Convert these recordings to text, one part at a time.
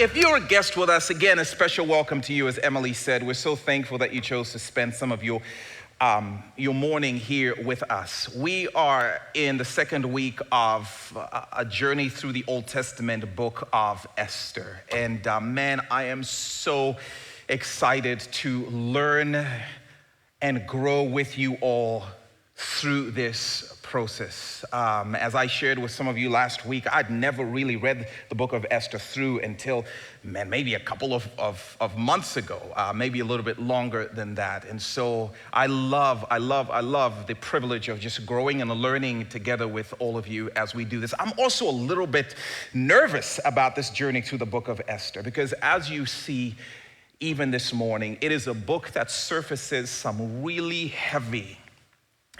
If you're a guest with us, again, a special welcome to you. As Emily said, we're so thankful that you chose to spend some of your morning here with us. We are in the second week of a journey through the Old Testament book of Esther. And man, I am so excited to learn and grow with you all through this process. As I shared with some of you last week, I'd never really read the book of Esther through until, man, maybe a couple of months ago, maybe a little bit longer than that. And so I love the privilege of just growing and learning together with all of you as we do this. I'm also a little bit nervous about this journey through the book of Esther, because as you see, even this morning, it is a book that surfaces some really heavy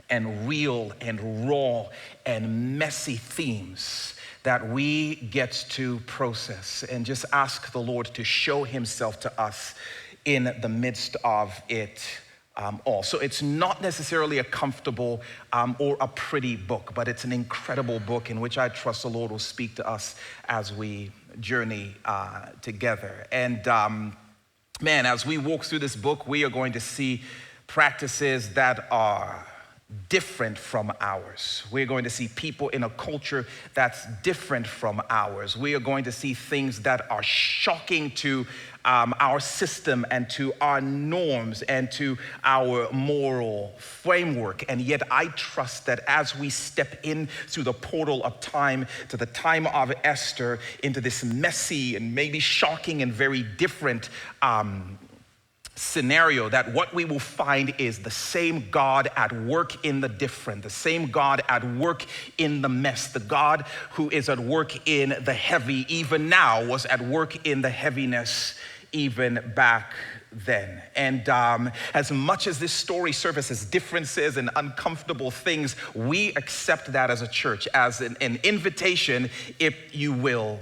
and real and raw and messy themes that we get to process and just ask the Lord to show himself to us in the midst of it all. So it's not necessarily a comfortable or a pretty book, but it's an incredible book in which I trust the Lord will speak to us as we journey together. And man, as we walk through this book, we are going to see practices that are different from ours. We're going to see people in a culture that's different from ours. We are going to see things that are shocking to our system and to our norms and to our moral framework. And yet I trust that as we step in through the portal of time to the time of Esther, into this messy and maybe shocking and very different scenario, that what we will find is the same God at work in the different, the same God at work in the mess, the God who is at work in the heavy even now was at work in the heaviness even back then. And as much as this story surfaces differences and uncomfortable things, we accept that as a church as an invitation, if you will,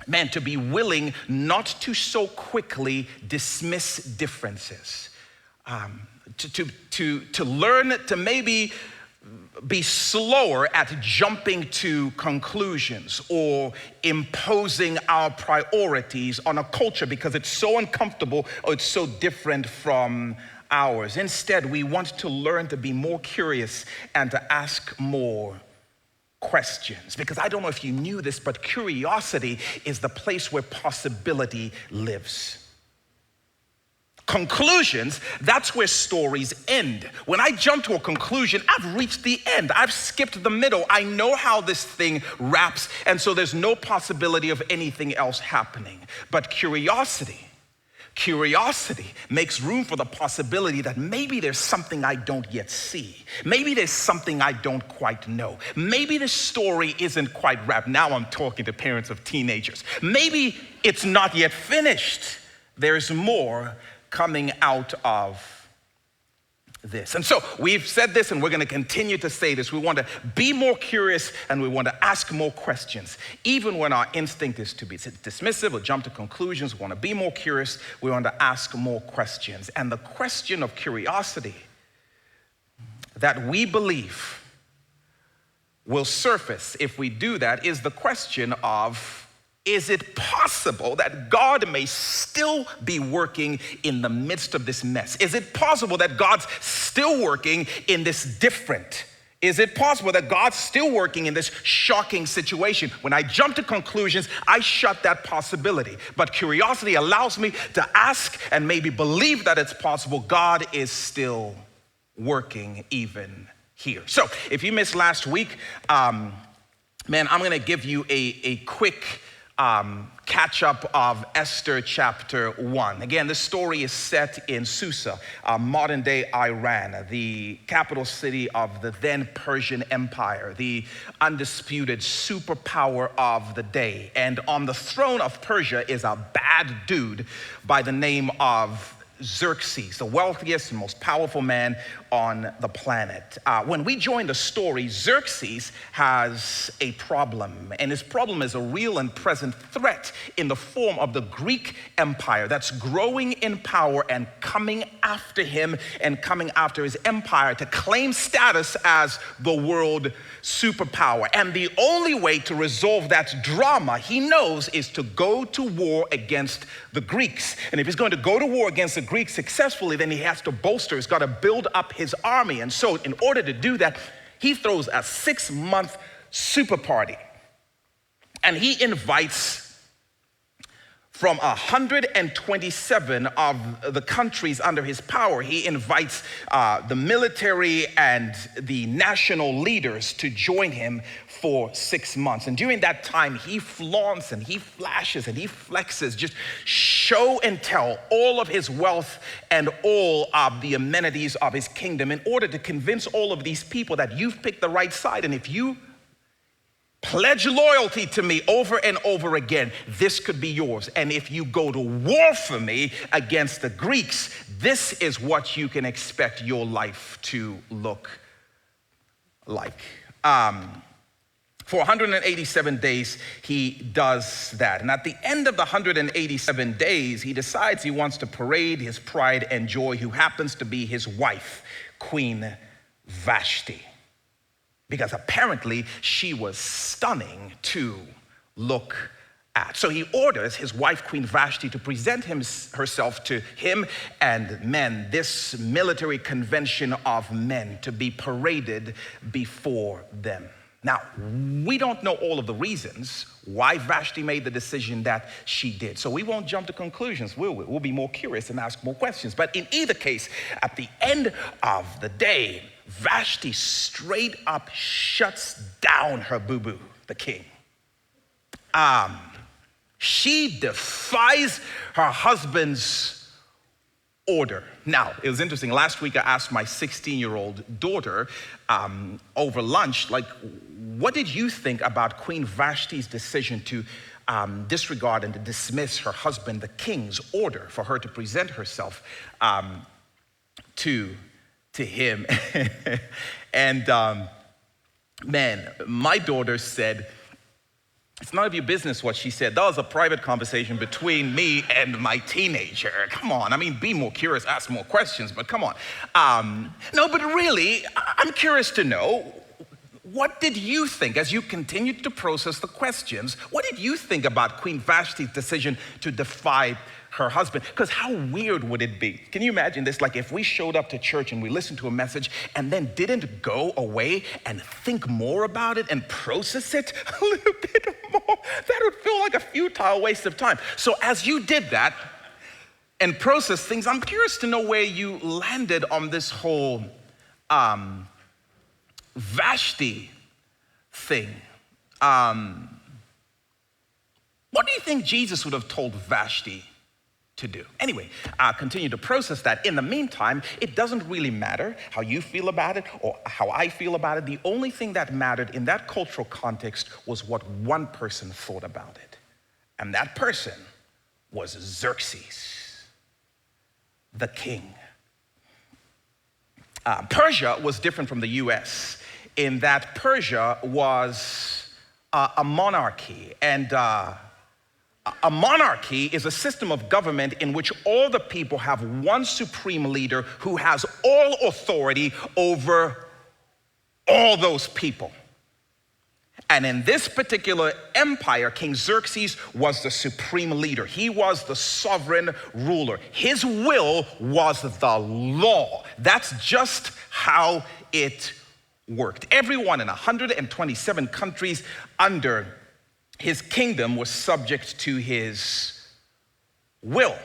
man, to be willing not to so quickly dismiss differences, to learn to maybe be slower at jumping to conclusions or imposing our priorities on a culture because it's so uncomfortable or it's so different from ours. Instead, we want to learn to be more curious and to ask more questions, because I don't know if you knew this, but curiosity is the place where possibility lives. Conclusions, that's where stories end. When I jump to a conclusion, I've reached the end. I've skipped the middle. I know how this thing wraps, and so there's no possibility of anything else happening. But curiosity makes room for the possibility that maybe there's something I don't yet see. Maybe there's something I don't quite know. Maybe the story isn't quite wrapped. Now I'm talking to parents of teenagers. Maybe it's not yet finished. There's more coming out of this. And so we've said this and we're going to continue to say this. We want to be more curious and we want to ask more questions. Even when our instinct is to be dismissive or jump to conclusions, we want to be more curious. We want to ask more questions. And the question of curiosity that we believe will surface if we do that is the question of, is it possible that God may still be working in the midst of this mess? Is it possible that God's still working in this different? Is it possible that God's still working in this shocking situation? When I jump to conclusions, I shut that possibility. But curiosity allows me to ask and maybe believe that it's possible God is still working even here. So if you missed last week, man, I'm going to give you a quick catch up of Esther Chapter 1. Again, this story is set in Susa, modern day Iran, the capital city of the then Persian Empire, the undisputed superpower of the day. And on the throne of Persia is a bad dude by the name of Xerxes, the wealthiest and most powerful man on the planet. When we join the story, Xerxes has a problem, and his problem is a real and present threat in the form of the Greek Empire that's growing in power and coming after him and coming after his empire to claim status as the world superpower. And the only way to resolve that drama, he knows, is to go to war against the Greeks. And if he's going to go to war against the Greeks successfully, then he has to bolster, he's got to build up his army. And so in order to do that, he throws a 6-month super party. And he invites from 127 of the countries under his power, he invites the military and the national leaders to join him for 6 months. And during that time, he flaunts and he flashes and he flexes, just show and tell all of his wealth and all of the amenities of his kingdom in order to convince all of these people that you've picked the right side. And if you pledge loyalty to me over and over again, this could be yours. And if you go to war for me against the Greeks, this is what you can expect your life to look like. For 187 days, he does that. And at the end of the 187 days, he decides he wants to parade his pride and joy, who happens to be his wife, Queen Vashti. Because apparently she was stunning to look at. So he orders his wife, Queen Vashti, to present herself to him and men, this military convention of men, to be paraded before them. Now, we don't know all of the reasons why Vashti made the decision that she did. So we won't jump to conclusions, will we? We'll be more curious and ask more questions. But in either case, at the end of the day, Vashti straight up shuts down her boo-boo, the king. She defies her husband's order. Now, it was interesting. Last week, I asked my 16-year-old daughter over lunch, like, what did you think about Queen Vashti's decision to disregard and to dismiss her husband, the king's order for her to present herself to him? And man, my daughter said, it's none of your business what she said. That was a private conversation between me and my teenager. Come on, I mean, be more curious, ask more questions, but come on. No, but really, I'm curious to know, what did you think as you continued to process the questions? What did you think about Queen Vashti's decision to defy her husband? Because how weird would it be? Can you imagine this? Like if we showed up to church and we listened to a message and then didn't go away and think more about it and process it a little bit more, that would feel like a futile waste of time. So as you did that and processed things, I'm curious to know where you landed on this whole Vashti thing. What do you think Jesus would have told Vashti to do? Anyway, continue to process that. In the meantime, it doesn't really matter how you feel about it or how I feel about it. The only thing that mattered in that cultural context was what one person thought about it. And that person was Xerxes, the king. Persia was different from the US in that Persia was a monarchy, and a monarchy is a system of government in which all the people have one supreme leader who has all authority over all those people. And in this particular empire, King Xerxes was the supreme leader. He was the sovereign ruler. His will was the law. That's just how it worked. Everyone in 127 countries under his kingdom was subject to his will.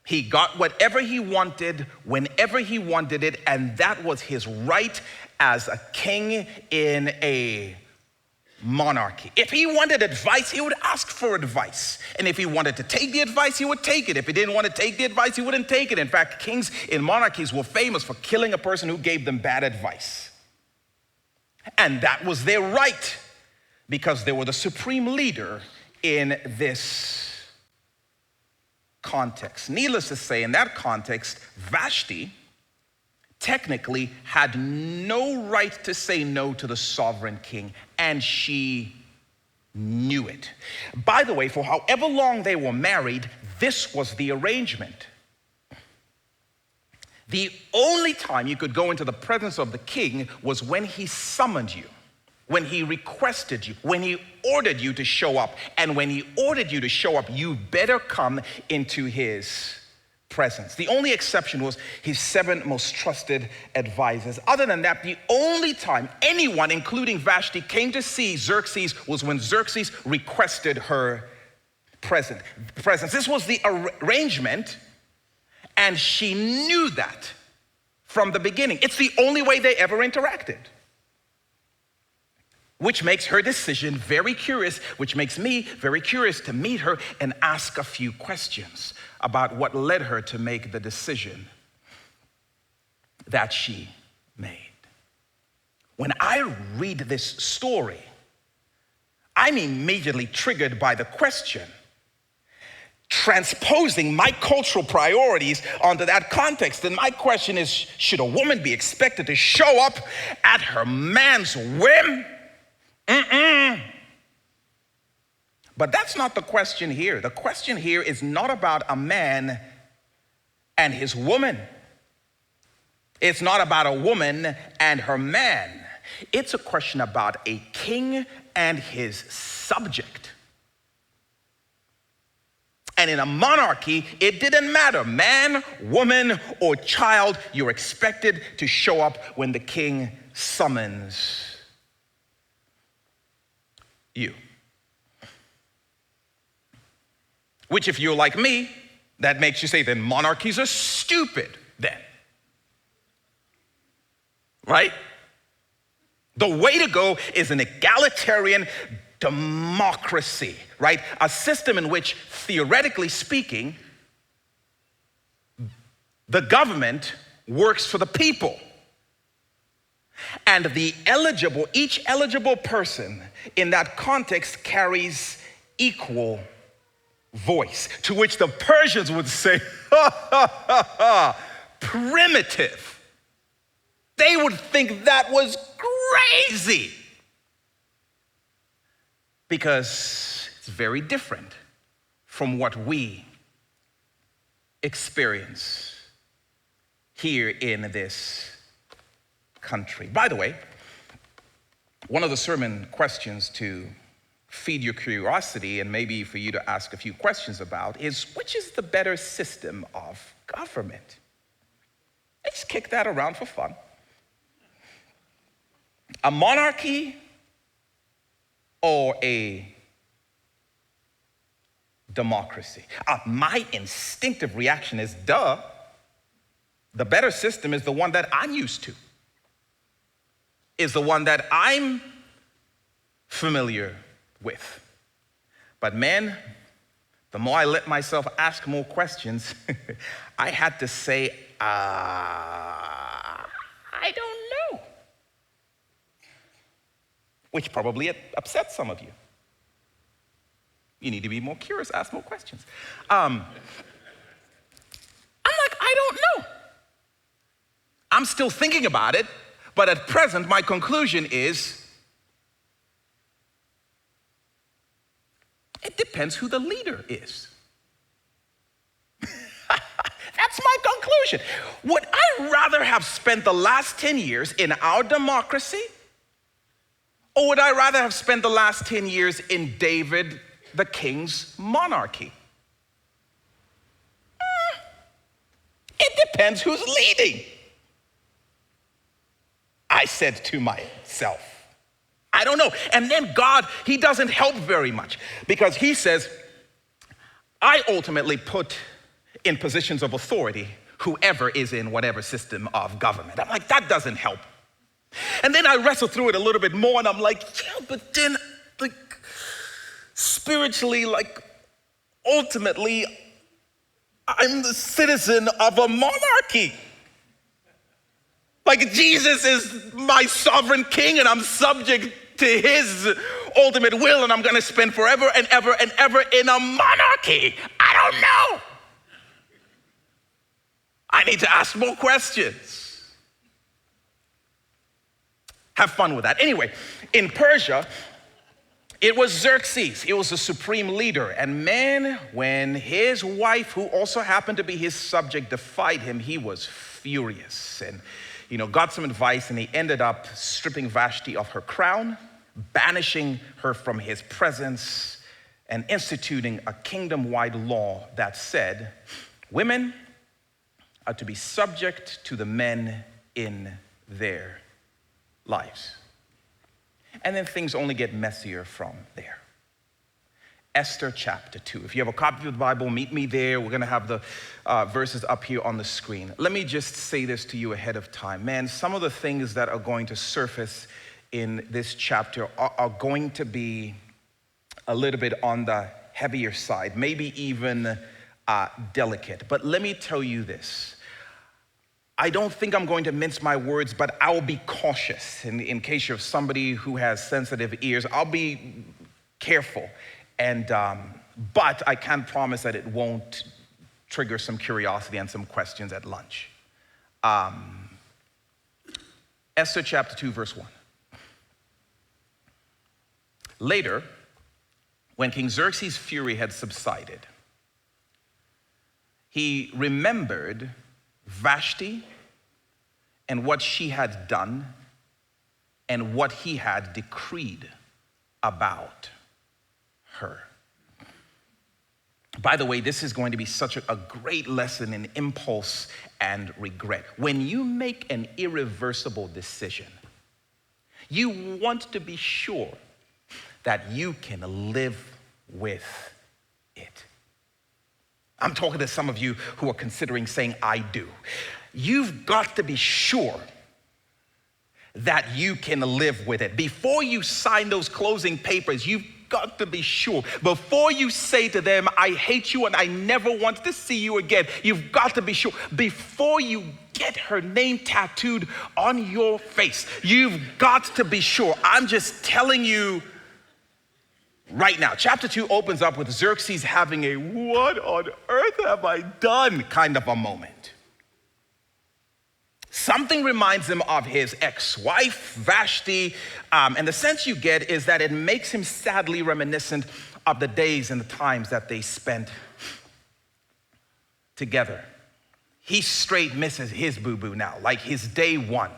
He got whatever he wanted, whenever he wanted it, and that was his right as a king in a monarchy. If he wanted advice, he would ask for advice. And if he wanted to take the advice, he would take it. If he didn't want to take the advice, he wouldn't take it. In fact, kings in monarchies were famous for killing a person who gave them bad advice. And that was their right, because they were the supreme leader in this context. Needless to say, in that context, Vashti technically had no right to say no to the sovereign king, and she knew it. By the way, for however long they were married, this was the arrangement. The only time you could go into the presence of the king was when he summoned you, when he requested you, when he ordered you to show up. And when he ordered you to show up, you better come into his presence. The only exception was his 7 most trusted advisors. Other than that, the only time anyone, including Vashti, came to see Xerxes was when Xerxes requested her presence. This was the arrangement, and she knew that from the beginning. It's the only way they ever interacted, which makes her decision very curious, which makes me very curious to meet her and ask a few questions about what led her to make the decision that she made. When I read this story, I'm immediately triggered by the question, transposing my cultural priorities onto that context. And my question is, should a woman be expected to show up at her man's whim? But that's not the question here. The question here is not about a man and his woman. It's not about a woman and her man. It's a question about a king and his subject. And in a monarchy, it didn't matter, man, woman, or child, you're expected to show up when the king summons you. Which, if you're like me, that makes you say, then monarchies are stupid then. Right? The way to go is an egalitarian democracy, right? A system in which, theoretically speaking, the government works for the people. And each eligible person in that context carries equal voice, to which the Persians would say, primitive. They would think that was crazy, because it's very different from what we experience here in this country. By the way, one of the sermon questions to feed your curiosity and maybe for you to ask a few questions about is, which is the better system of government? I just kick that around for fun. A monarchy or a democracy? My instinctive reaction is, duh, the better system is the one that I'm used to, is the one that I'm familiar with. But man, the more I let myself ask more questions, I had to say, I don't know. Which probably upsets some of you. You need to be more curious, ask more questions. I'm like, I don't know. I'm still thinking about it, but at present, my conclusion is, it depends who the leader is. That's my conclusion. Would I rather have spent the last 10 years in our democracy, or would I rather have spent the last 10 years in David the king's monarchy? It depends who's leading, I said to myself. I don't know. And then God, he doesn't help very much, because he says, I ultimately put in positions of authority whoever is in whatever system of government. I'm like, that doesn't help. And then I wrestle through it a little bit more, and I'm like, yeah, but then, like, spiritually, like, ultimately, I'm the citizen of a monarchy. Like, Jesus is my sovereign king, and I'm subject to his ultimate will, and I'm gonna spend forever and ever and ever in a monarchy. I don't know. I need to ask more questions. Have fun with that. Anyway, in Persia, it was Xerxes. He was the supreme leader. And man, when his wife, who also happened to be his subject, defied him, he was furious. And, got some advice, and he ended up stripping Vashti of her crown, banishing her from his presence, and instituting a kingdom-wide law that said, women are to be subject to the men in their lives. And then things only get messier from there. Esther chapter 2. If you have a copy of the Bible, meet me there. We're going to have the verses up here on the screen. Let me just say this to you ahead of time. Man, some of the things that are going to surface in this chapter are going to be a little bit on the heavier side, maybe even delicate. But let me tell you this. I don't think I'm going to mince my words, but I'll be cautious. In case you're somebody who has sensitive ears, I'll be careful. But I can promise that it won't trigger some curiosity and some questions at lunch. Esther chapter 2, verse 1. Later, when King Xerxes' fury had subsided, he remembered Vashti and what she had done and what he had decreed about her. By the way, this is going to be such a great lesson in impulse and regret. When you make an irreversible decision, you want to be sure that you can live with it. I'm talking to some of you who are considering saying, I do. You've got to be sure that you can live with it. Before you sign those closing papers, you've got to be sure. Before you say to them, I hate you and I never want to see you again, you've got to be sure. Before you get her name tattooed on your face, you've got to be sure. I'm just telling you right now. Chapter 2 opens up with Xerxes having a what on earth have I done kind of a moment. Something reminds him of his ex-wife, Vashti, and the sense you get is that it makes him sadly reminiscent of the days and the times that they spent together. He straight misses his boo-boo now, like his day one.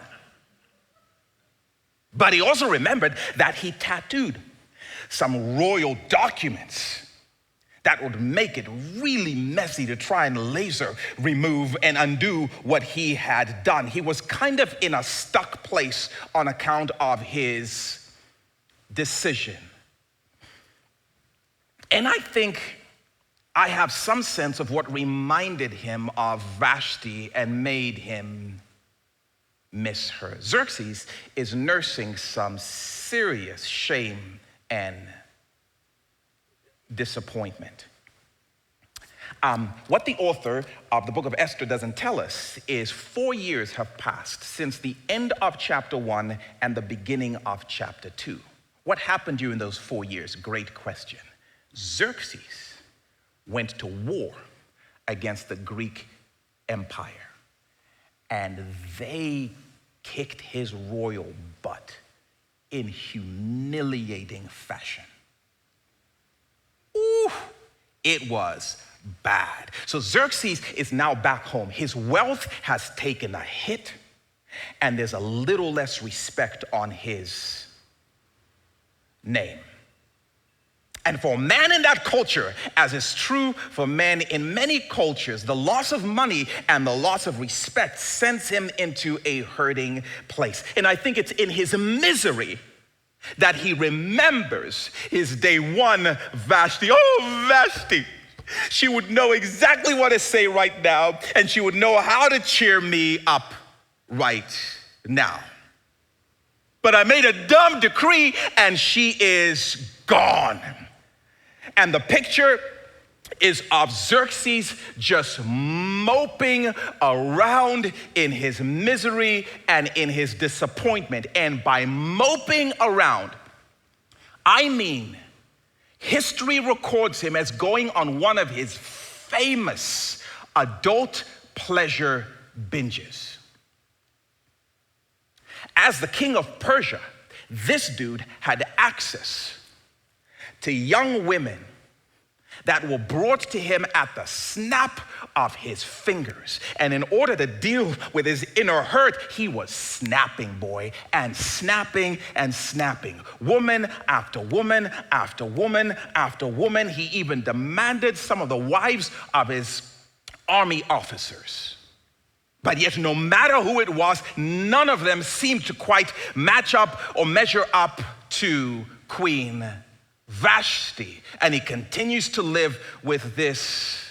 But he also remembered that he tattooed some royal documents that would make it really messy to try and laser remove and undo what he had done. He was kind of in a stuck place on account of his decision. And I think I have some sense of what reminded him of Vashti and made him miss her. Xerxes is nursing some serious shame and disappointment. What the author of the book of Esther doesn't tell us is 4 years have passed since the end of chapter 1 and the beginning of chapter 2. What happened during those 4 years? Great question. Xerxes went to war against the Greek Empire, and they kicked his royal butt in humiliating fashion. Ooh, it was bad. So Xerxes is now back home. His wealth has taken a hit, and there's a little less respect on his name. And for a man in that culture, as is true for men in many cultures, the loss of money and the loss of respect sends him into a hurting place. And I think it's in his misery that he remembers his day one Vashti. Oh, Vashti. She would know exactly what to say right now, and she would know how to cheer me up right now. But I made a dumb decree, and she is gone. And the picture is of Xerxes just moping around in his misery and in his disappointment. And by moping around, I mean history records him as going on one of his famous adult pleasure binges. As the king of Persia, this dude had access to young women that were brought to him at the snap of his fingers. And in order to deal with his inner hurt, he was snapping, boy, and snapping and snapping. Woman after woman after woman after woman. He even demanded some of the wives of his army officers. But yet, no matter who it was, none of them seemed to quite match up or measure up to Queen Vashti. And he continues to live with this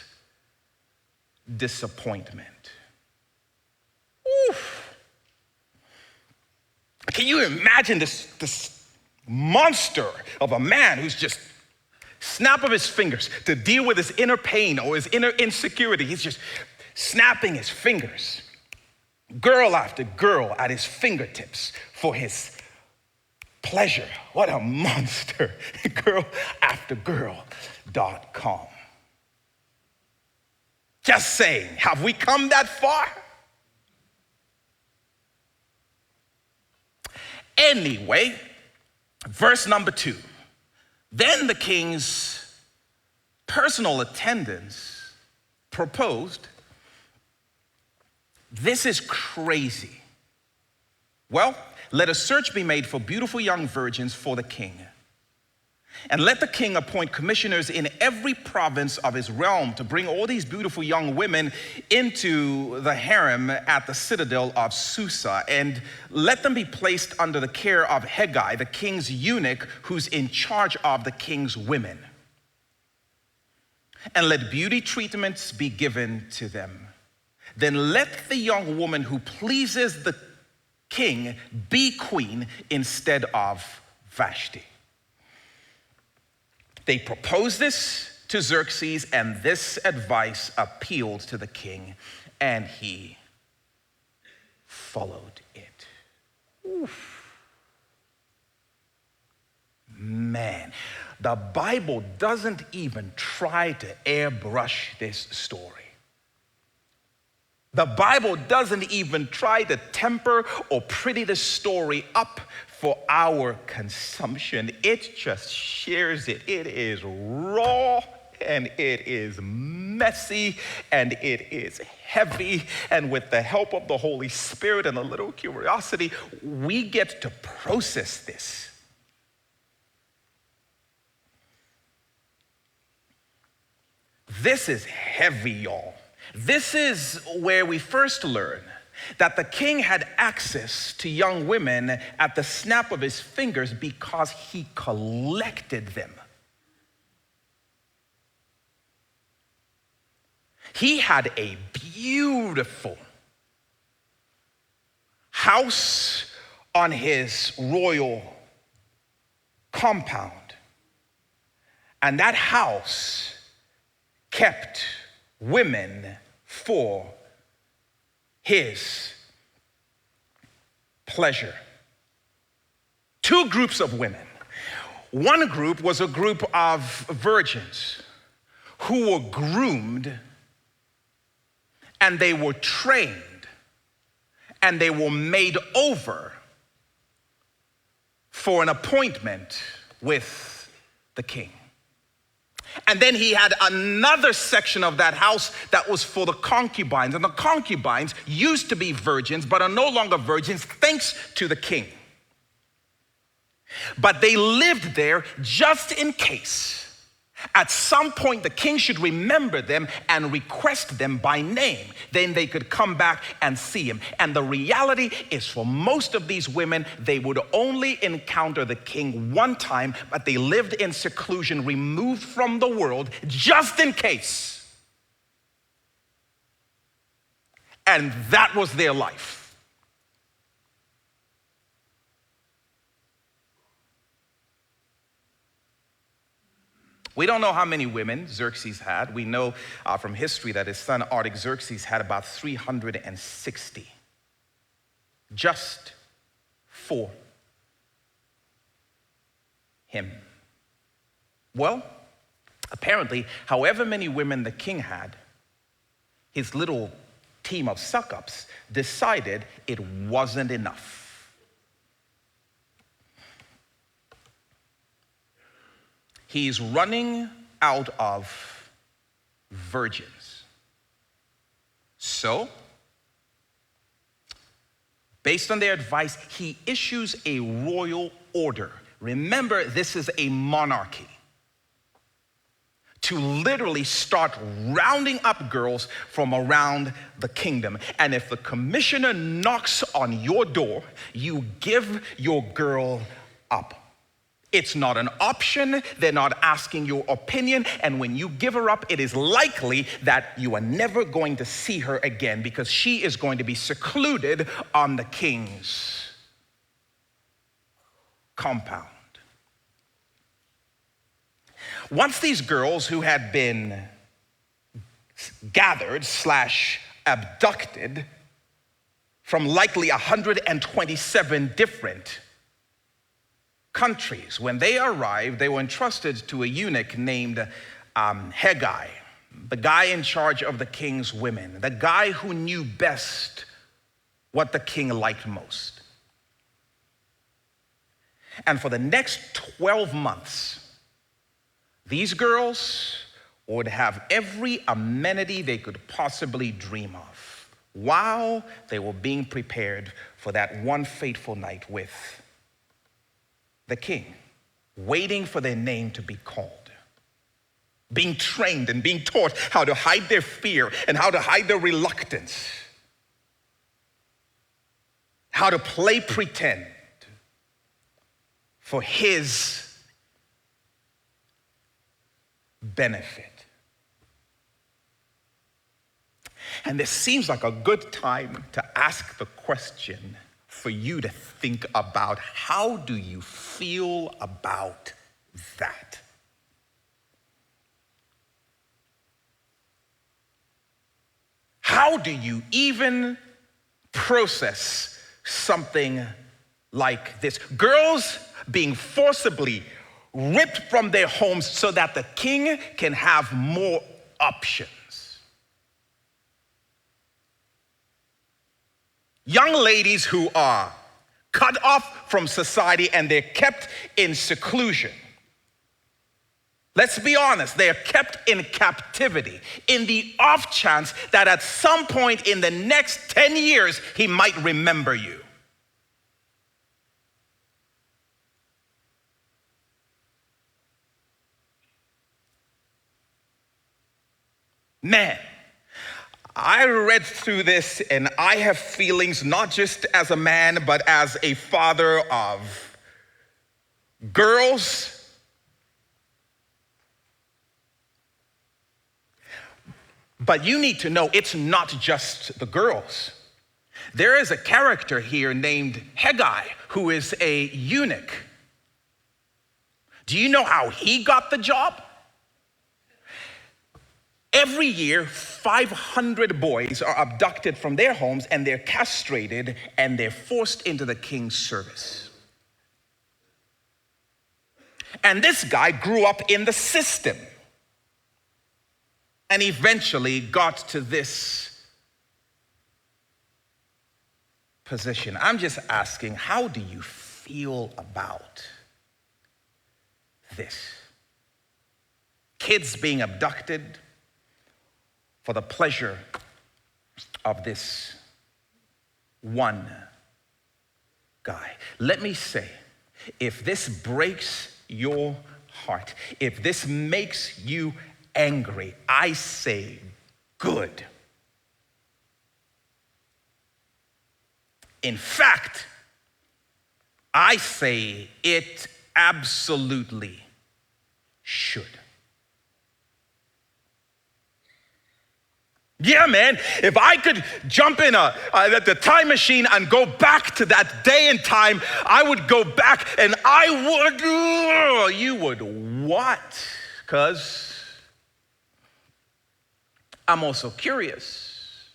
disappointment. Oof. Can you imagine this monster of a man who's just snap of his fingers to deal with his inner pain or his inner insecurity? He's just snapping his fingers. Girl after girl at his fingertips for his pleasure. What a monster. Girl after girl.com. Just saying, have we come that far? Anyway, verse number 2. Then the king's personal attendants proposed, "This is crazy. Well, let a search be made for beautiful young virgins for the king. And let the king appoint commissioners in every province of his realm to bring all these beautiful young women into the harem at the citadel of Susa. And let them be placed under the care of Hegai, the king's eunuch, who's in charge of the king's women. And let beauty treatments be given to them. Then let the young woman who pleases the king be queen instead of Vashti." They proposed this to Xerxes, and this advice appealed to the king, and he followed it. Oof. Man, the Bible doesn't even try to airbrush this story. The Bible doesn't even try to temper or pretty the story up for our consumption. It just shares it. It is raw, and it is messy, and it is heavy. And with the help of the Holy Spirit and a little curiosity, we get to process this. This is heavy, y'all. This is where we first learn that the king had access to young women at the snap of his fingers because he collected them. He had a beautiful house on his royal compound, and that house kept women for his pleasure. Two groups of women. One group was a group of virgins who were groomed, and they were trained, and they were made over for an appointment with the king. And then he had another section of that house that was for the concubines. And the concubines used to be virgins, but are no longer virgins thanks to the king. But they lived there just in case at some point the king should remember them and request them by name. Then they could come back and see him. And the reality is, for most of these women, they would only encounter the king one time, but they lived in seclusion, removed from the world, just in case. And that was their life. We don't know how many women Xerxes had. We know from history that his son Artaxerxes had about 360, just for him. Well, apparently, however many women the king had, his little team of suck-ups decided it wasn't enough. He's running out of virgins. So, based on their advice, he issues a royal order. Remember, this is a monarchy. To literally start rounding up girls from around the kingdom. And if the commissioner knocks on your door, you give your girl up. It's not an option. They're not asking your opinion. And when you give her up, it is likely that you are never going to see her again because she is going to be secluded on the king's compound. Once these girls who had been gathered / abducted from likely 127 different countries, when they arrived, they were entrusted to a eunuch named Haggai, the guy in charge of the king's women, the guy who knew best what the king liked most. And for the next 12 months, these girls would have every amenity they could possibly dream of while they were being prepared for that one fateful night with the king, waiting for their name to be called, being trained and being taught how to hide their fear and how to hide their reluctance, how to play pretend for his benefit. And this seems like a good time to ask the question for you to think about: how do you feel about that? How do you even process something like this? Girls being forcibly ripped from their homes so that the king can have more options. Young ladies who are cut off from society and they're kept in seclusion. Let's be honest, they are kept in captivity in the off chance that at some point in the next 10 years, he might remember you. Man, I read through this and I have feelings not just as a man, but as a father of girls. But you need to know it's not just the girls. There is a character here named Haggai who is a eunuch. Do you know how he got the job? Every year, 500 boys are abducted from their homes and they're castrated and they're forced into the king's service. And this guy grew up in the system and eventually got to this position. I'm just asking, how do you feel about this? Kids being abducted for the pleasure of this one guy. Let me say, if this breaks your heart, if this makes you angry, I say good. In fact, I say it absolutely should. Yeah, man, if I could jump in the time machine and go back to that day and time, I would go back and you would what? Because I'm also curious.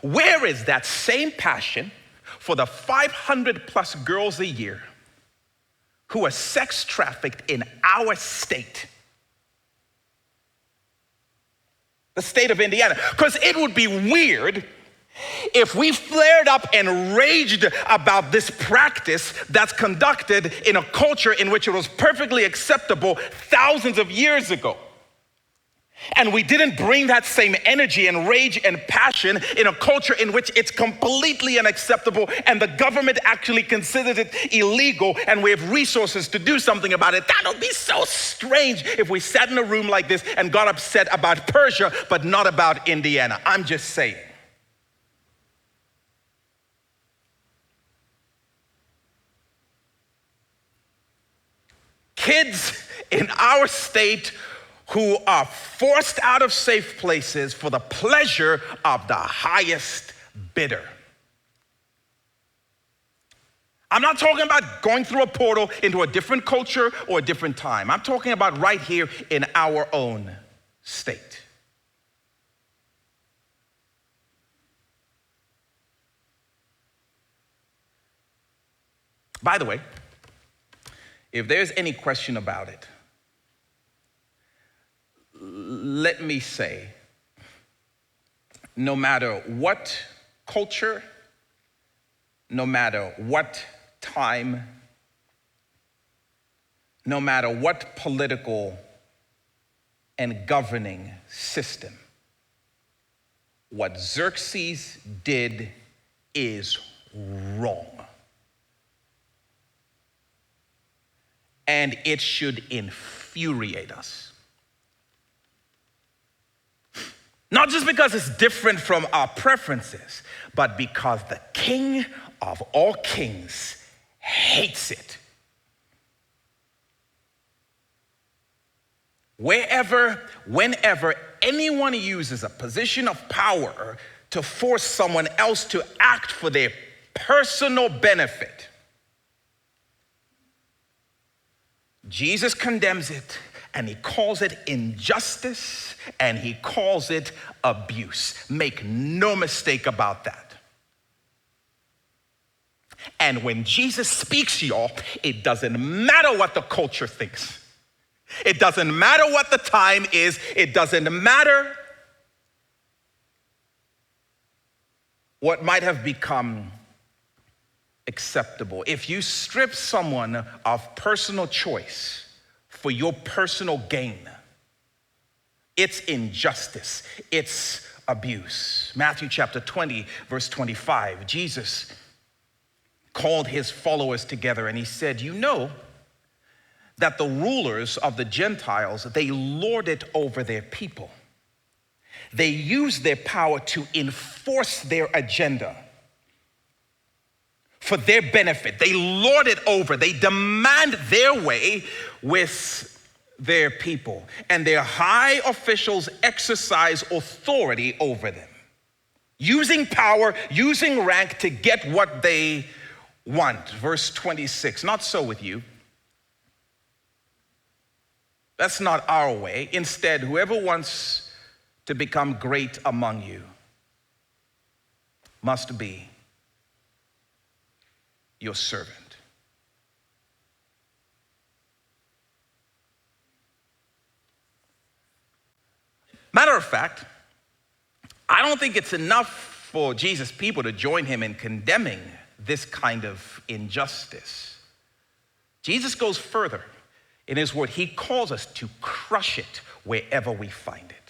Where is that same passion for the 500 plus girls a year who are sex trafficked in our state? the state of Indiana. Because it would be weird if we flared up and raged about this practice that's conducted in a culture in which it was perfectly acceptable thousands of years ago. And we didn't bring that same energy and rage and passion in a culture in which it's completely unacceptable and the government actually considers it illegal and we have resources to do something about it. That would be so strange if we sat in a room like this and got upset about Persia, but not about Indiana. I'm just saying. Kids in our state who are forced out of safe places for the pleasure of the highest bidder. I'm not talking about going through a portal into a different culture or a different time. I'm talking about right here in our own state. By the way, if there's any question about it, let me say, no matter what culture, no matter what time, no matter what political and governing system, what Xerxes did is wrong. And it should infuriate us. Not just because it's different from our preferences, but because the King of all kings hates it. Wherever, whenever anyone uses a position of power to force someone else to act for their personal benefit, Jesus condemns it, and he calls it injustice, and he calls it abuse. Make no mistake about that. And when Jesus speaks, y'all, it doesn't matter what the culture thinks. It doesn't matter what the time is. It doesn't matter what might have become acceptable. If you strip someone of personal choice for your personal gain, it's injustice, it's abuse. Matthew chapter 20, verse 25, Jesus called his followers together and he said, you know that the rulers of the Gentiles, they lord it over their people. They use their power to enforce their agenda for their benefit. They lord it over. They demand their way with their people. And their high officials exercise authority over them, using power, using rank to get what they want. Verse 26, not so with you. That's not our way. Instead, whoever wants to become great among you must be your servant. Matter of fact, I don't think it's enough for Jesus' people to join him in condemning this kind of injustice. Jesus goes further in his word. He calls us to crush it wherever we find it.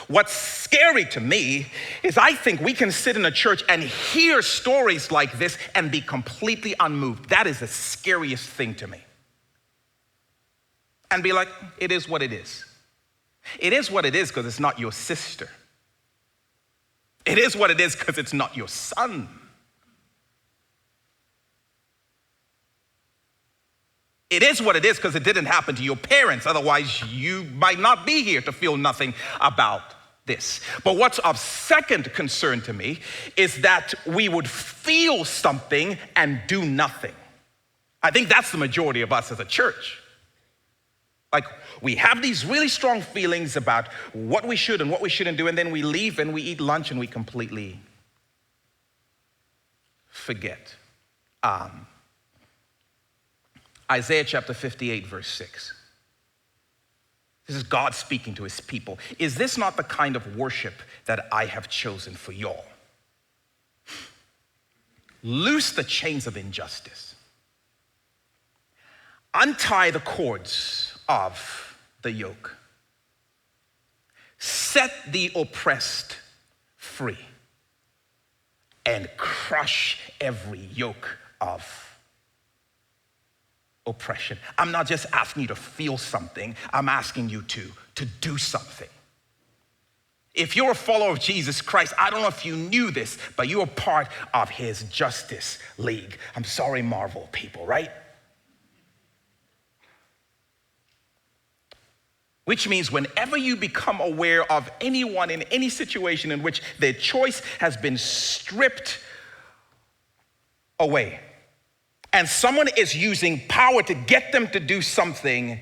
What's scary to me is I think we can sit in a church and hear stories like this and be completely unmoved. That is the scariest thing to me. And be like, it is what it is. It is what it is because it's not your sister. It is what it is because it's not your son. It is what it is because it didn't happen to your parents. Otherwise, you might not be here to feel nothing about this. But what's of second concern to me is that we would feel something and do nothing. I think that's the majority of us as a church. Like, we have these really strong feelings about what we should and what we shouldn't do, and then we leave and we eat lunch and we completely forget. Isaiah chapter 58, verse 6 This is God speaking to his people. Is this not the kind of worship that I have chosen for y'all? Loose the chains of injustice. Untie the cords of the yoke. Set the oppressed free and crush every yoke of oppression. I'm not just asking you to feel something, I'm asking you to do something. If you're a follower of Jesus Christ, I don't know if you knew this, but you are part of his Justice League. I'm sorry, Marvel people, right? Which means whenever you become aware of anyone in any situation in which their choice has been stripped away, and someone is using power to get them to do something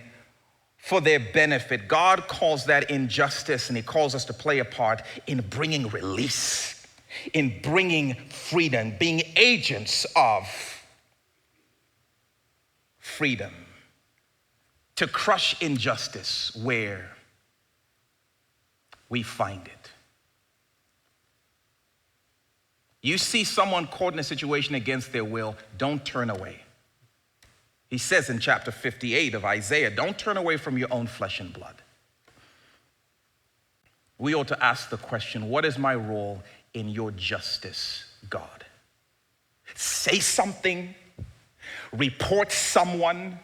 for their benefit, God calls that injustice, and he calls us to play a part in bringing release, in bringing freedom, being agents of freedom, to crush injustice where we find it. You see someone caught in a situation against their will, don't turn away. He says in chapter 58 of Isaiah, don't turn away from your own flesh and blood. We ought to ask the question, what is my role in your justice, God? Say something, report someone,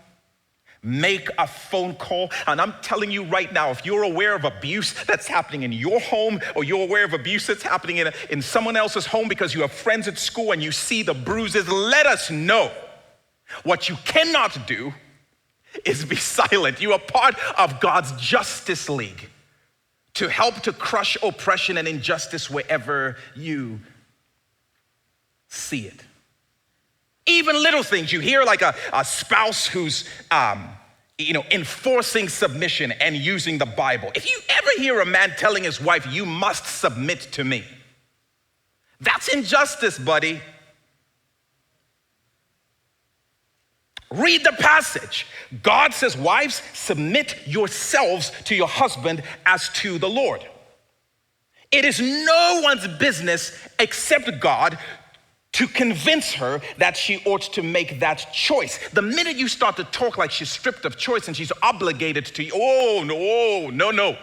make a phone call. And I'm telling you right now, if you're aware of abuse that's happening in your home, or you're aware of abuse that's happening in someone else's home because you have friends at school and you see the bruises, let us know. What you cannot do is be silent. You are part of God's Justice League to help to crush oppression and injustice wherever you see it. Even little things. You hear like a spouse who's enforcing submission and using the Bible. If you ever hear a man telling his wife, you must submit to me, that's injustice, buddy. Read the passage. God says, wives, submit yourselves to your husband as to the Lord. It is no one's business except God to convince her that she ought to make that choice. The minute you start to talk like she's stripped of choice and she's obligated to you, oh, no.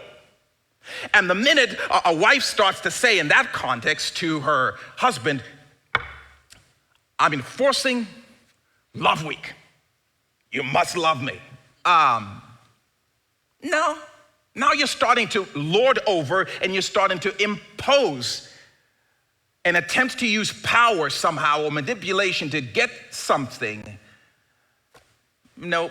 And the minute a wife starts to say in that context to her husband, I'm enforcing love week. You must love me. No. Now you're starting to lord over and you're starting to impose and attempt to use power somehow or manipulation to get something. No.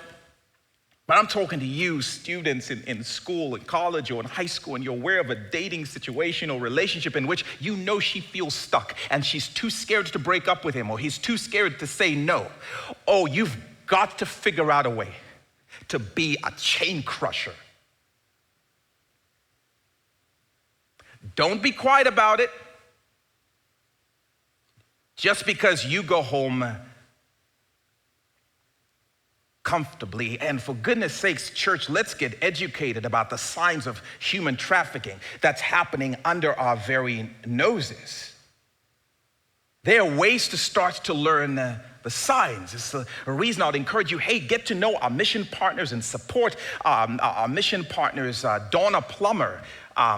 But I'm talking to you, students in school, in college, or in high school, and you're aware of a dating situation or relationship in which you know she feels stuck and she's too scared to break up with him, or he's too scared to say no. Oh, you've got to figure out a way to be a chain crusher. Don't be quiet about it. Just because you go home comfortably. And for goodness sakes, church, let's get educated about the signs of human trafficking that's happening under our very noses. There are ways to start to learn the signs. It's a reason I would encourage you, hey, get to know our mission partners and support our mission partners. Donna Plummer,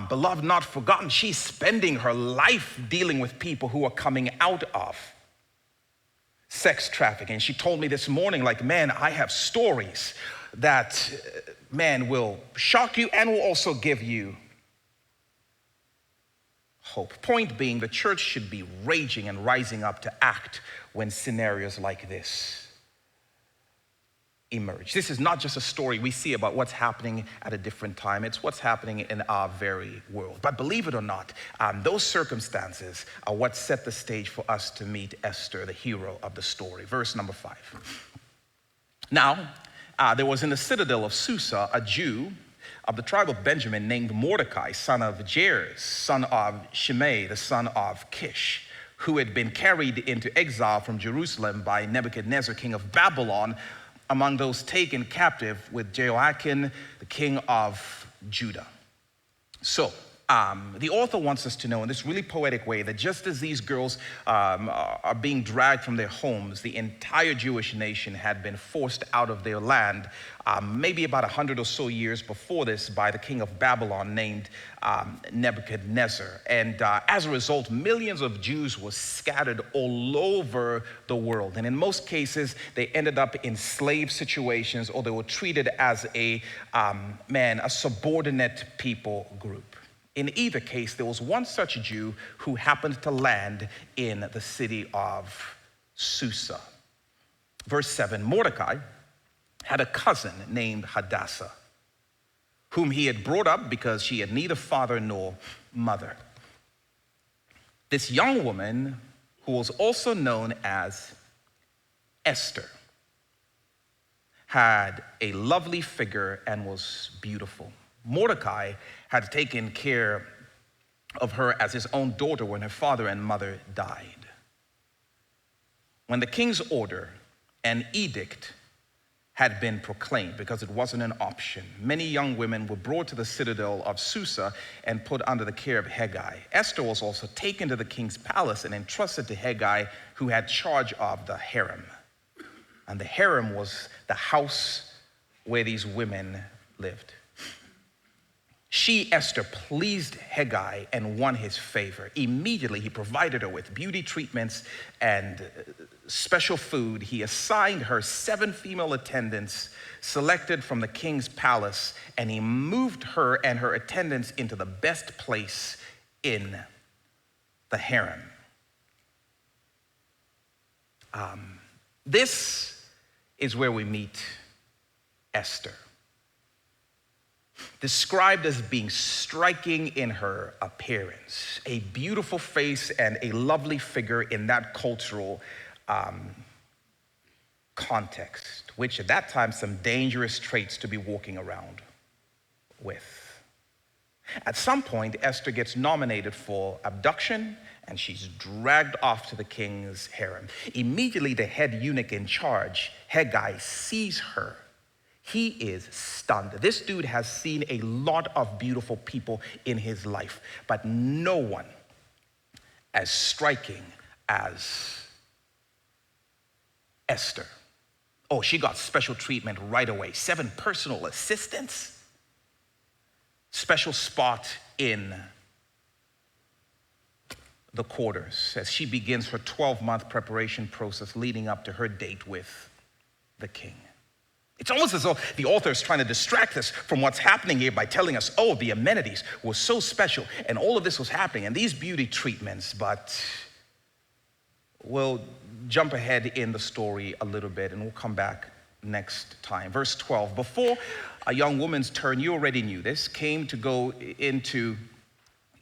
beloved, not forgotten, she's spending her life dealing with people who are coming out of sex trafficking. She told me this morning, like, man, I have stories that, man, will shock you and will also give you hope. Point being, the church should be raging and rising up to act when scenarios like this emerge. This is not just a story we see about what's happening at a different time. It's what's happening in our very world. But believe it or not, those circumstances are what set the stage for us to meet Esther, the hero of the story. Verse number 5. Now, there was in the citadel of Susa a Jew of the tribe of Benjamin named Mordecai, son of Jairus, son of Shimei, the son of Kish, who had been carried into exile from Jerusalem by Nebuchadnezzar, king of Babylon, among those taken captive with Jehoiakim, the king of Judah. So, the author wants us to know in this really poetic way that just as these girls are being dragged from their homes, the entire Jewish nation had been forced out of their land, maybe about 100 or so years before this, by the king of Babylon named Nebuchadnezzar. And as a result, millions of Jews were scattered all over the world. And in most cases, they ended up in slave situations, or they were treated as a subordinate people group. In either case, there was one such Jew who happened to land in the city of Susa. Verse 7, Mordecai had a cousin named Hadassah, whom he had brought up because she had neither father nor mother. This young woman, who was also known as Esther, had a lovely figure and was beautiful. Mordecai had taken care of her as his own daughter when her father and mother died. When the king's order and edict had been proclaimed, because it wasn't an option, many young women were brought to the citadel of Susa and put under the care of Hegai. Esther was also taken to the king's palace and entrusted to Hegai, who had charge of the harem. And the harem was the house where these women lived. She, Esther, pleased Hegai and won his favor. Immediately, he provided her with beauty treatments and special food. He assigned her 7 female attendants selected from the king's palace, and he moved her and her attendants into the best place in the harem. This is where we meet Esther, described as being striking in her appearance, a beautiful face and a lovely figure in that cultural context, which at that time some dangerous traits to be walking around with. At some point, Esther gets nominated for abduction, and she's dragged off to the king's harem. Immediately, the head eunuch in charge, Hegai, sees her. He is stunned. This dude has seen a lot of beautiful people in his life, but no one as striking as Esther. Oh, she got special treatment right away. 7 personal assistants, special spot in the quarters as she begins her 12-month preparation process leading up to her date with the king. It's almost as though the author is trying to distract us from what's happening here by telling us, oh, the amenities were so special and all of this was happening and these beauty treatments, but we'll jump ahead in the story a little bit and we'll come back next time. Verse 12, before a young woman's turn, you already knew this, came to go into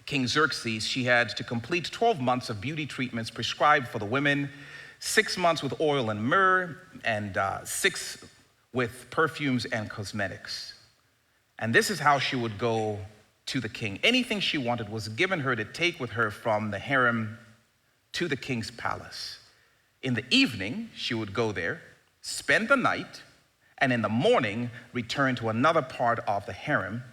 King Xerxes, she had to complete 12 months of beauty treatments prescribed for the women, 6 months with oil and myrrh, and 6 with perfumes and cosmetics. And this is how she would go to the king. Anything she wanted was given her to take with her from the harem to the king's palace. In the evening, she would go there, spend the night, and in the morning, return to another part of the harem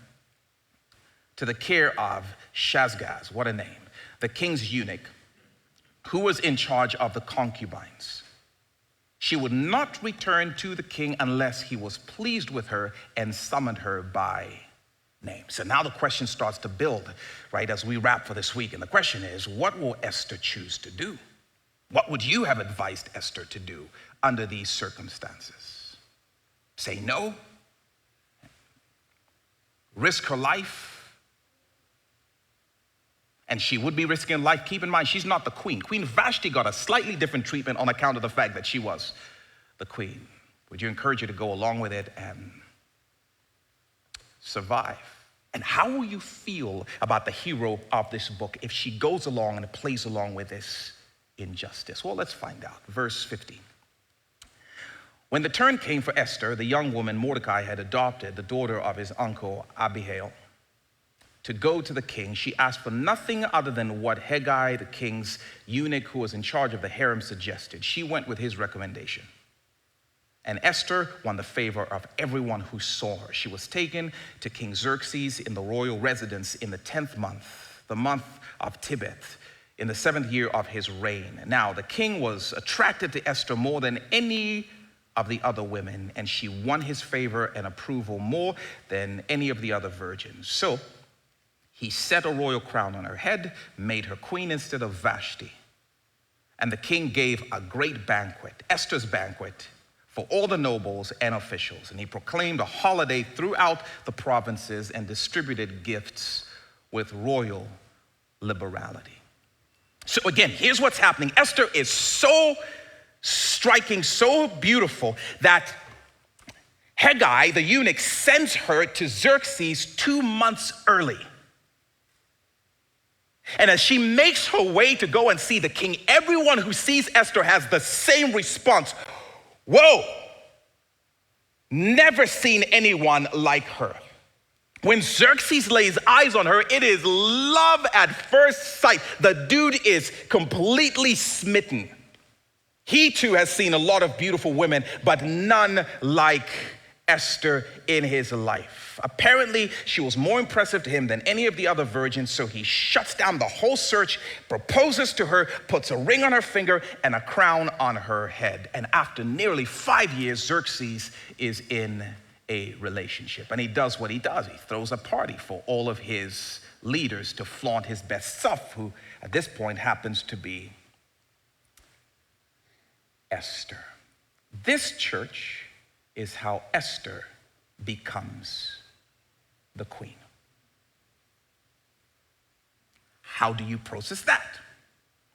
to the care of Shazgaz, what a name, the king's eunuch, who was in charge of the concubines. She would not return to the king unless he was pleased with her and summoned her by name. So now the question starts to build, right, as we wrap for this week. And the question is, what will Esther choose to do? What would you have advised Esther to do under these circumstances? Say no? Risk her life? And she would be risking life. Keep in mind, she's not the queen. Queen Vashti got a slightly different treatment on account of the fact that she was the queen. Would you encourage her to go along with it and survive? And how will you feel about the hero of this book if she goes along and plays along with this injustice? Well, let's find out. Verse 15. When the turn came for Esther, the young woman Mordecai had adopted, the daughter of his uncle Abihail, to go to the king, she asked for nothing other than what Hegai, the king's eunuch who was in charge of the harem, suggested. She went with his recommendation. And Esther won the favor of everyone who saw her. She was taken to King Xerxes in the royal residence in the 10th month, the month of Tebeth, in the 7th year of his reign. Now, the king was attracted to Esther more than any of the other women, and she won his favor and approval more than any of the other virgins. So he set a royal crown on her head, made her queen instead of Vashti. And the king gave a great banquet, Esther's banquet, for all the nobles and officials. And he proclaimed a holiday throughout the provinces and distributed gifts with royal liberality. So again, here's what's happening. Esther is so striking, so beautiful that Haggai, the eunuch, sends her to Xerxes 2 months early. And as she makes her way to go and see the king, everyone who sees Esther has the same response. Whoa, never seen anyone like her. When Xerxes lays eyes on her, it is love at first sight. The dude is completely smitten. He too has seen a lot of beautiful women, but none like Esther in his life. Apparently, she was more impressive to him than any of the other virgins, so he shuts down the whole search, proposes to her, puts a ring on her finger and a crown on her head. And after nearly 5 years, Xerxes is in a relationship. And he does what he does. He throws a party for all of his leaders to flaunt his best stuff, who at this point happens to be Esther. This church is how Esther becomes the queen. How do you process that?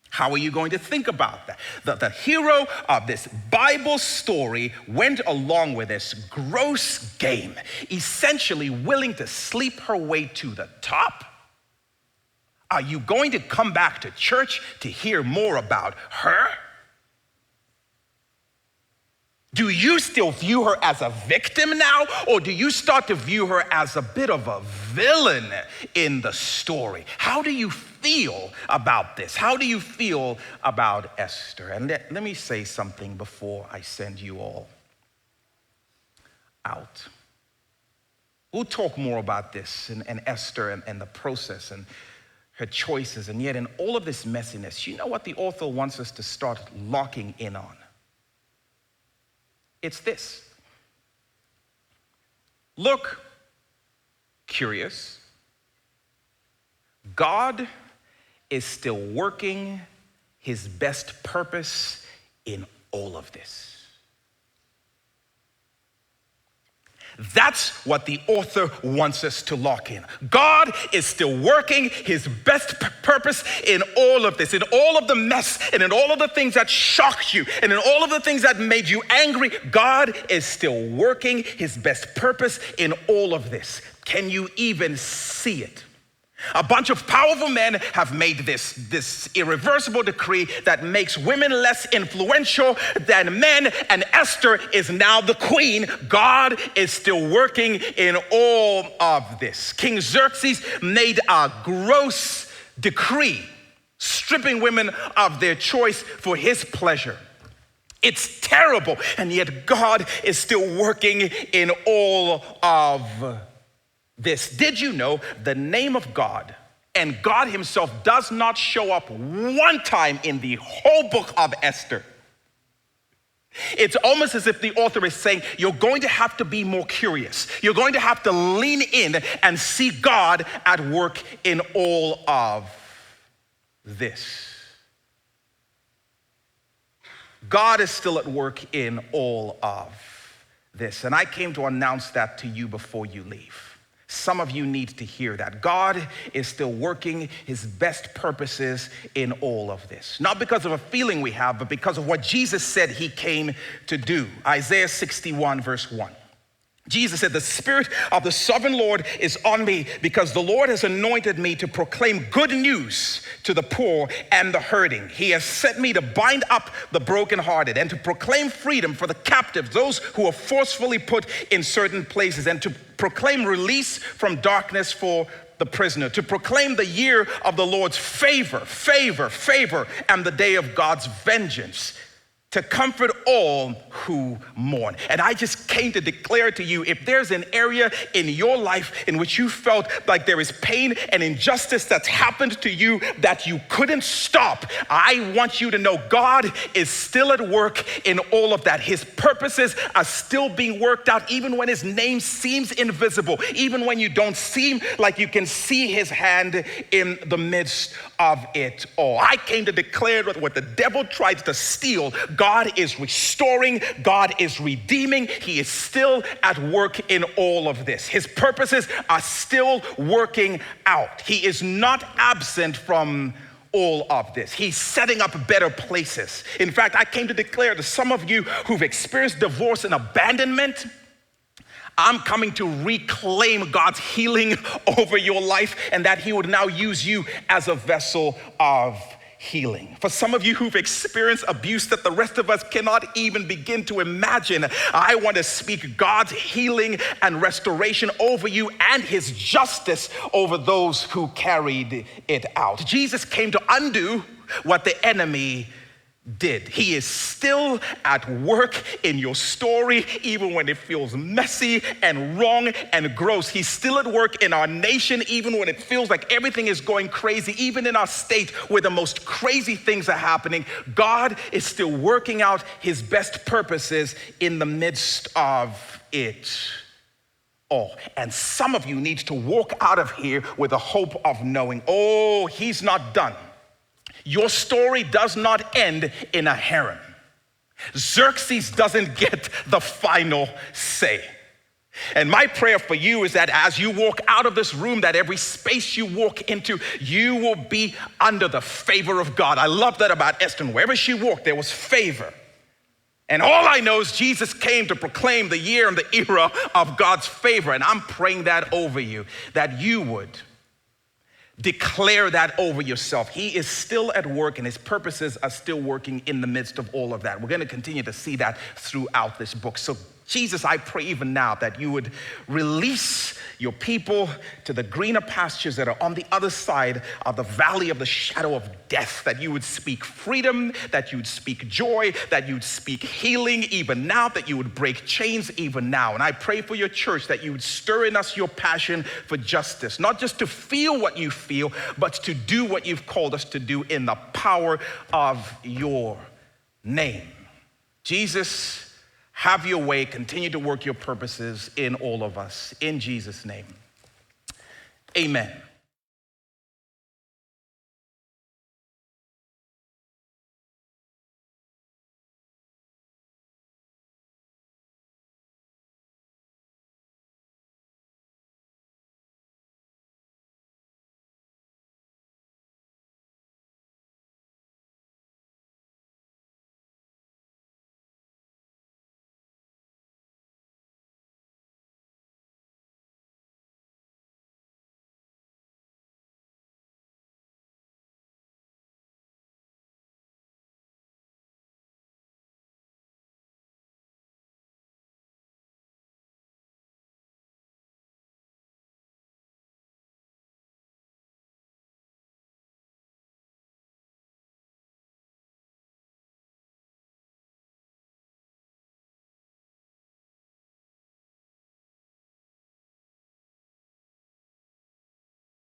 How are you going to think about that? The hero of this Bible story went along with this gross game, essentially willing to sleep her way to the top. Are you going to come back to church to hear more about her? Do you still view her as a victim now, or do you start to view her as a bit of a villain in the story? How do you feel about this? How do you feel about Esther? And let me say something before I send you all out. We'll talk more about this and Esther and the process and her choices, and yet in all of this messiness, you know what the author wants us to start locking in on? It's this. Look curious. God is still working his best purpose in all of this. That's what the author wants us to lock in. God is still working his best purpose in all of this, in all of the mess, and in all of the things that shocked you, and in all of the things that made you angry. God is still working his best purpose in all of this. Can you even see it? A bunch of powerful men have made this irreversible decree that makes women less influential than men, and Esther is now the queen. God is still working in all of this. King Xerxes made a gross decree, stripping women of their choice for his pleasure. It's terrible, and yet God is still working in all of this. Did you know the name of God and God himself does not show up one time in the whole book of Esther? It's almost as if the author is saying, you're going to have to be more curious. You're going to have to lean in and see God at work in all of this. God is still at work in all of this. And I came to announce that to you before you leave. Some of you need to hear that. God is still working his best purposes in all of this. Not because of a feeling we have, but because of what Jesus said he came to do. Isaiah 61 verse 1. Jesus said, the Spirit of the Sovereign Lord is on me because the Lord has anointed me to proclaim good news to the poor and the hurting. He has sent me to bind up the brokenhearted and to proclaim freedom for the captives, those who are forcefully put in certain places, and to proclaim release from darkness for the prisoner, to proclaim the year of the Lord's favor, and the day of God's vengeance. to comfort all who mourn. And I just came to declare to you, if there's an area in your life in which you felt like there is pain and injustice that's happened to you that you couldn't stop, I want you to know God is still at work in all of that. His purposes are still being worked out, even when his name seems invisible, even when you don't seem like you can see his hand in the midst of it all. I came to declare that what the devil tried to steal, God is restoring, God is redeeming. He is still at work in all of this. His purposes are still working out. He is not absent from all of this. He's setting up better places. In fact, I came to declare to some of you who've experienced divorce and abandonment, I'm coming to reclaim God's healing over your life, and that he would now use you as a vessel of healing. For some of you who've experienced abuse that the rest of us cannot even begin to imagine, I want to speak God's healing and restoration over you and his justice over those who carried it out. Jesus came to undo what the enemy did. He is still at work in your story, even when it feels messy and wrong and gross. He's still at work in our nation, even when it feels like everything is going crazy, even in our state where the most crazy things are happening. God is still working out his best purposes in the midst of it all. And some of you need to walk out of here with the hope of knowing, oh, he's not done. Your story does not end in a harem. Xerxes doesn't get the final say. And my prayer for you is that as you walk out of this room, that every space you walk into, you will be under the favor of God. I love that about Esther. Wherever she walked, there was favor. And all I know is Jesus came to proclaim the year and the era of God's favor. And I'm praying that over you, that you would declare that over yourself. He is still at work and his purposes are still working in the midst of all of that. We're going to continue to see that throughout this book. So Jesus, I pray even now that you would release your people to the greener pastures that are on the other side of the valley of the shadow of death, that you would speak freedom, that you would speak joy, that you would speak healing even now, that you would break chains even now. And I pray for your church that you would stir in us your passion for justice, not just to feel what you feel, but to do what you've called us to do in the power of your name. Jesus, have your way. Continue to work your purposes in all of us. In Jesus' name, amen.